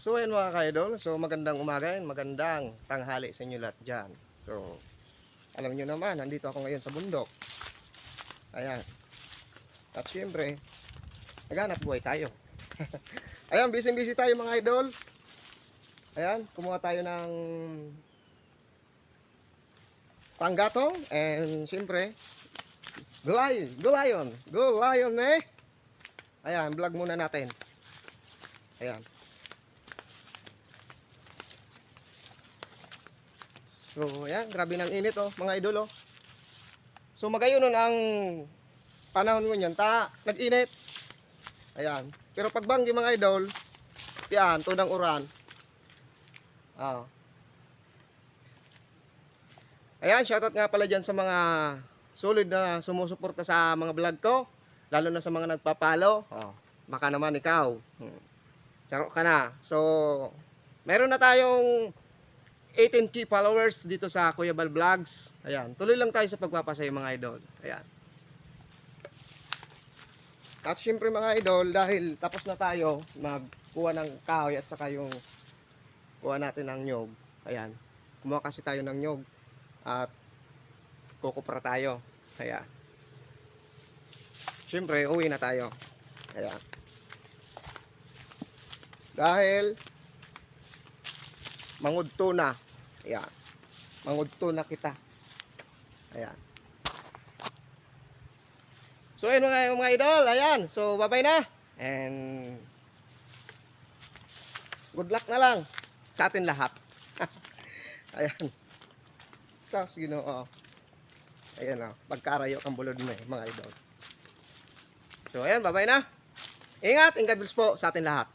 So ayun mga ka-idol, so magandang umaga and magandang tanghali sa inyo lahat dyan. So alam nyo naman, nandito ako ngayon sa bundok. Ayan. At syempre, naghanap buhay tayo. Ayan, busy tayo mga idol. Ayan, kumuha tayo ng panggatong and syempre, Gulayon eh. Ayan, vlog muna natin. Ayan. So, ayan, grabe ng init oh, mga idol oh. So, magayon nun ang panahon mo niyan, nag-init. Ayan. Pero pag banggi mga idol, yan, tunang uran. Ah. Ayan, shoutout nga pala dyan sa mga solid na sumusuporta sa mga vlog ko. Lalo na sa mga nagpapalo. Oh, baka naman ikaw. Charo ka na. So, meron na tayong 18k followers dito sa Kuya Bal Vlogs. Ayan, tuloy lang tayo sa pagpapasaya mga idol. Ayan. At syempre mga idol, dahil tapos na tayo magkuha ng kahoy at saka yung kuha natin ng nyog. Ayan. Kumuha kasi tayo ng nyog at kukupra tayo. Ayan. Syempre, uwi na tayo. Ayan. Dahil mangudto na. Ayan. Mangudto na kita. Ayan. So ayun mga idol, ayan. So bye-bye na. And good luck na lang sa atin lahat. Ayan. Sa Ginoo. Ayan oh, pagkarayo kang bulod mo mga idol. So ayan, bye-bye na. Ingat, and God bless po sa atin lahat.